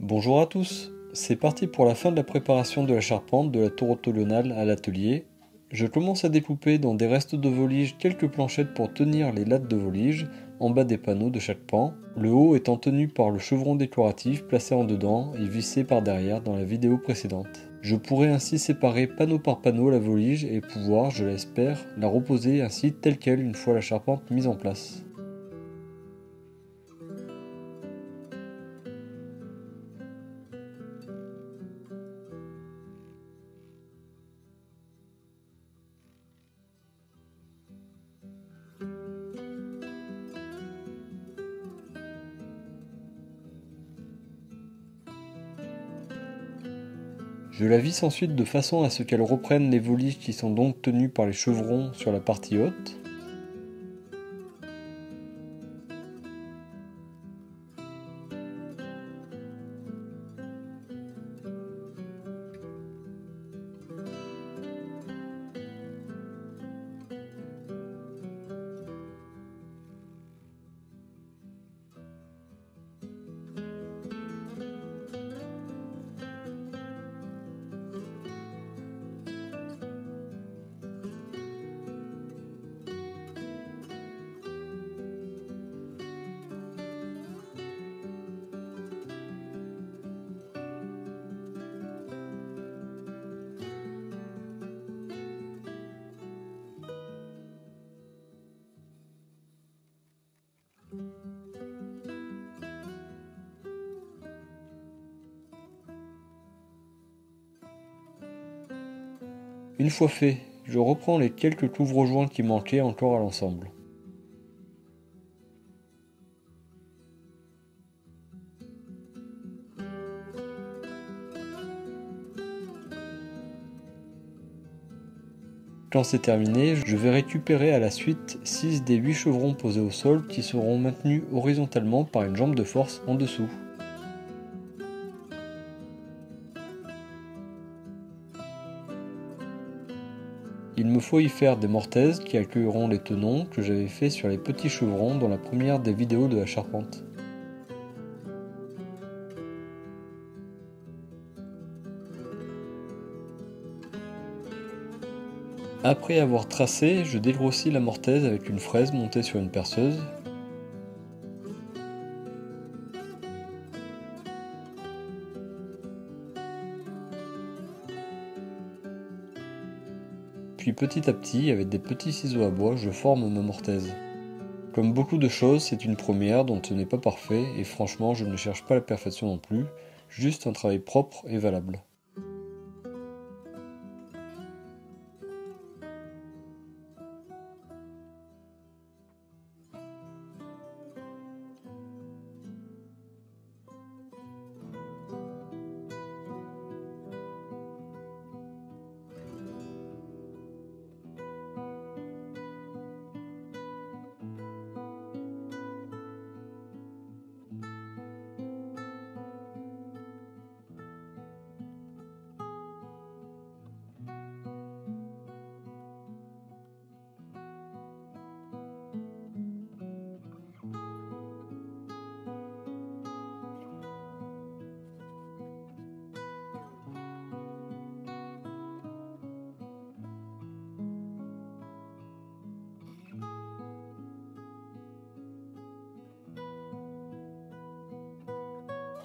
Bonjour à tous, c'est parti pour la fin de la préparation de la charpente de la tour octogonale à l'atelier. Je commence à découper dans des restes de volige quelques planchettes pour tenir les lattes de volige en bas des panneaux de chaque pan, le haut étant tenu par le chevron décoratif placé en dedans et vissé par derrière dans la vidéo précédente. Je pourrai ainsi séparer panneau par panneau la volige et pouvoir, je l'espère, la reposer ainsi telle quelle une fois la charpente mise en place. Je la visse ensuite de façon à ce qu'elle reprenne les voliges qui sont donc tenus par les chevrons sur la partie haute. Une fois fait, je reprends les quelques couvre-joints qui manquaient encore à l'ensemble. Quand c'est terminé, je vais récupérer à la suite 6 des 8 chevrons posés au sol qui seront maintenus horizontalement par une jambe de force en dessous. Il me faut y faire des mortaises qui accueilleront les tenons que j'avais fait sur les petits chevrons dans la première des vidéos de la charpente. Après avoir tracé, je dégrossis la mortaise avec une fraise montée sur une perceuse. Puis petit à petit, avec des petits ciseaux à bois, je forme ma mortaise. Comme beaucoup de choses, c'est une première dont ce n'est pas parfait, et franchement je ne cherche pas la perfection non plus, juste un travail propre et valable.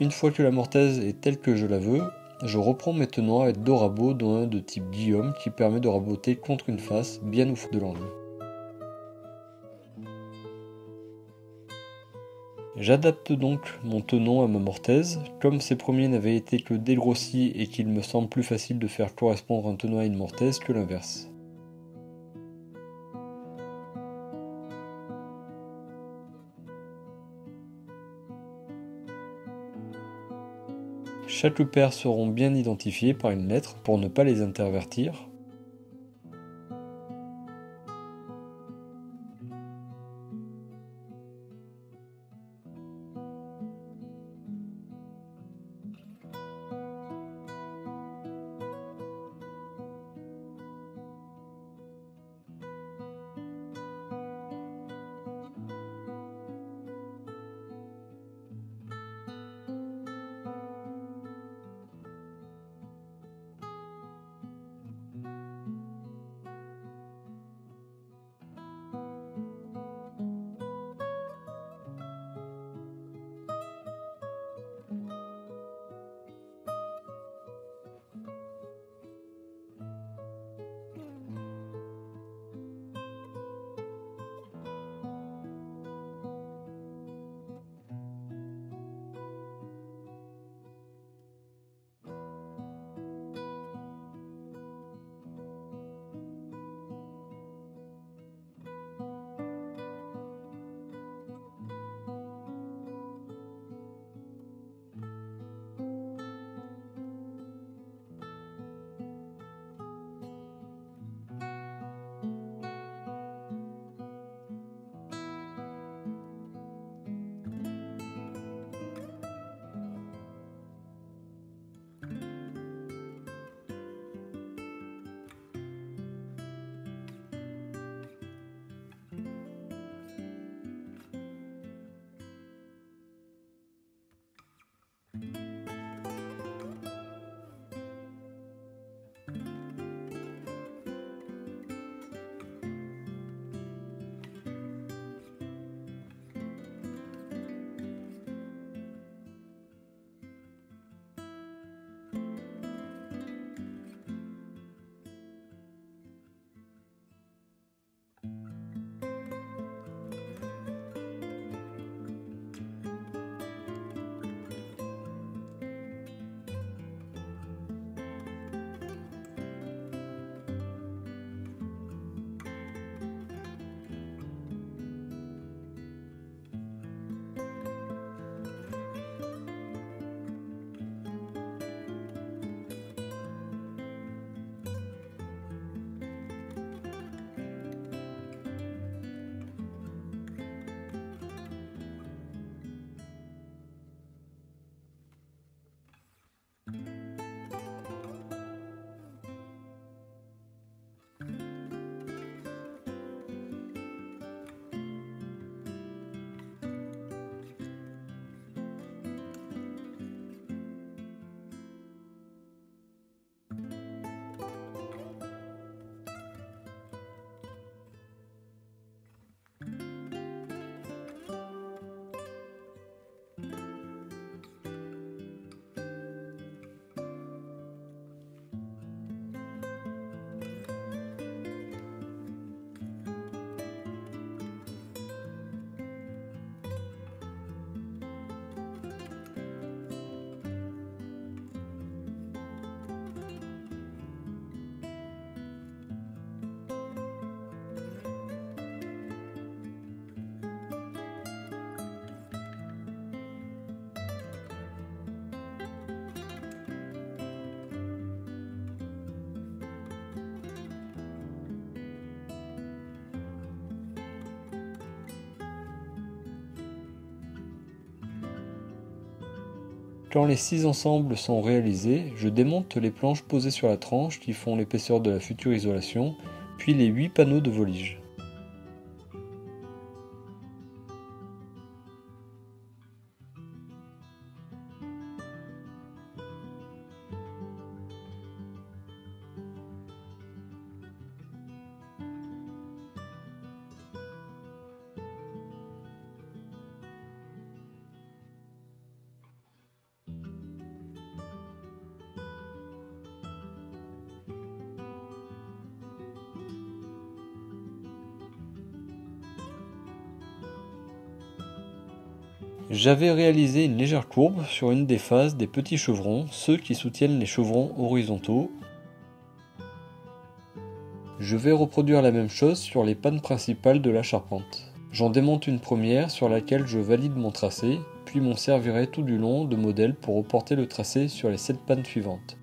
Une fois que la mortaise est telle que je la veux, je reprends mes tenons avec deux rabots dont un de type Guillaume qui permet de raboter contre une face bien au fond de l'angle. J'adapte donc mon tenon à ma mortaise, comme ces premiers n'avaient été que dégrossis et qu'il me semble plus facile de faire correspondre un tenon à une mortaise que l'inverse. Chaque paire seront bien identifiées par une lettre pour ne pas les intervertir. Quand les 6 ensembles sont réalisés, je démonte les planches posées sur la tranche qui font l'épaisseur de la future isolation, puis les 8 panneaux de volige. J'avais réalisé une légère courbe sur une des faces des petits chevrons, ceux qui soutiennent les chevrons horizontaux. Je vais reproduire la même chose sur les pannes principales de la charpente. J'en démonte une première sur laquelle je valide mon tracé, puis m'en servirai tout du long de modèle pour reporter le tracé sur les 7 pannes suivantes.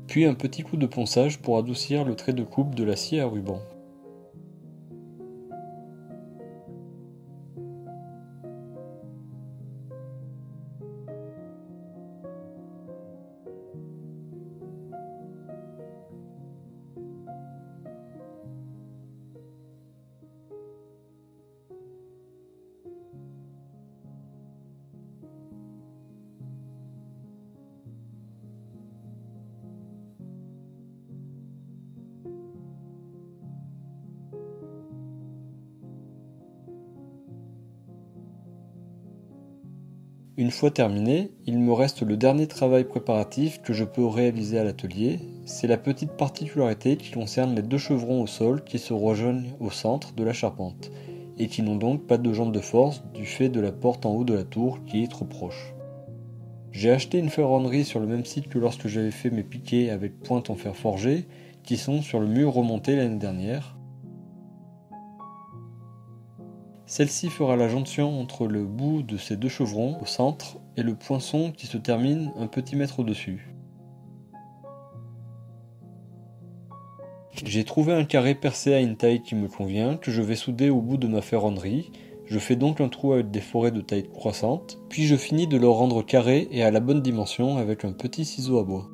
Puis un petit coup de ponçage pour adoucir le trait de coupe de la scie à ruban. Une fois terminé, il me reste le dernier travail préparatif que je peux réaliser à l'atelier, c'est la petite particularité qui concerne les 2 chevrons au sol qui se rejoignent au centre de la charpente, et qui n'ont donc pas de jambe de force du fait de la porte en haut de la tour qui est trop proche. J'ai acheté une ferronnerie sur le même site que lorsque j'avais fait mes piquets avec pointe en fer forgé, qui sont sur le mur remonté l'année dernière. Celle-ci fera la jonction entre le bout de ces 2 chevrons au centre et le poinçon qui se termine un petit mètre au-dessus. J'ai trouvé un carré percé à une taille qui me convient, que je vais souder au bout de ma ferronnerie. Je fais donc un trou avec des forêts de taille croissante, puis je finis de le rendre carré et à la bonne dimension avec un petit ciseau à bois.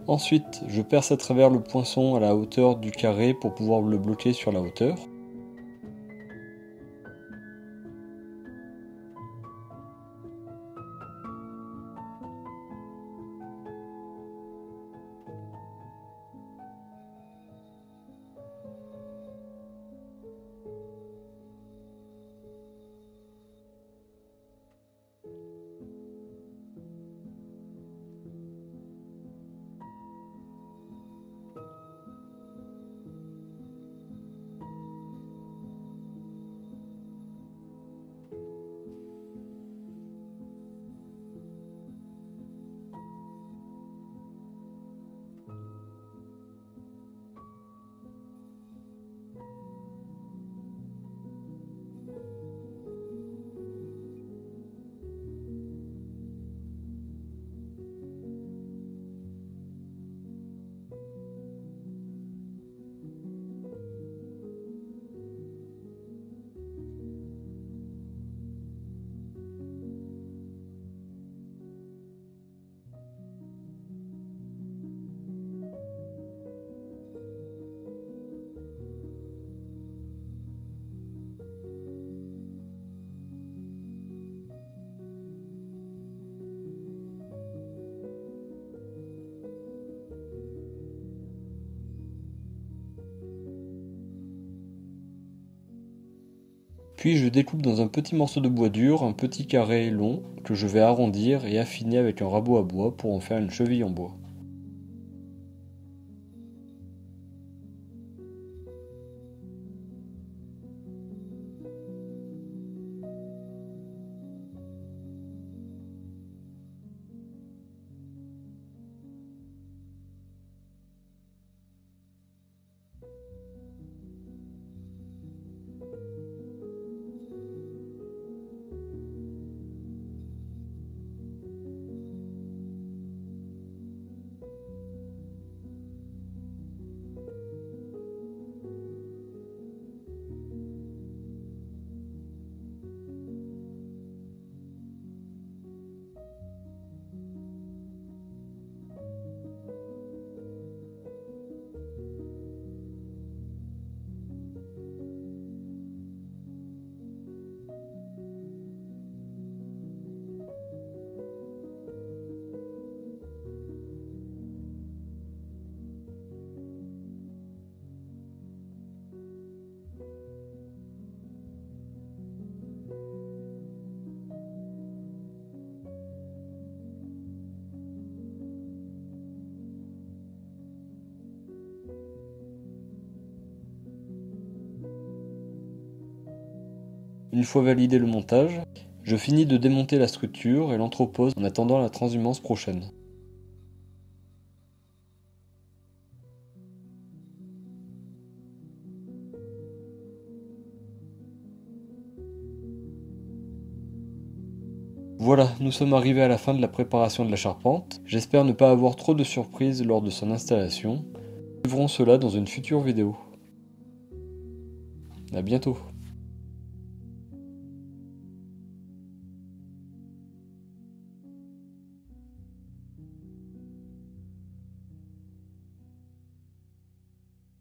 Ensuite, je perce à travers le poinçon à la hauteur du carré pour pouvoir le bloquer sur la hauteur. Puis je découpe dans un petit morceau de bois dur un petit carré long que je vais arrondir et affiner avec un rabot à bois pour en faire une cheville en bois. Une fois validé le montage, je finis de démonter la structure et l'entrepose en attendant la transhumance prochaine. Voilà, nous sommes arrivés à la fin de la préparation de la charpente. J'espère ne pas avoir trop de surprises lors de son installation. Nous verrons cela dans une future vidéo. A bientôt.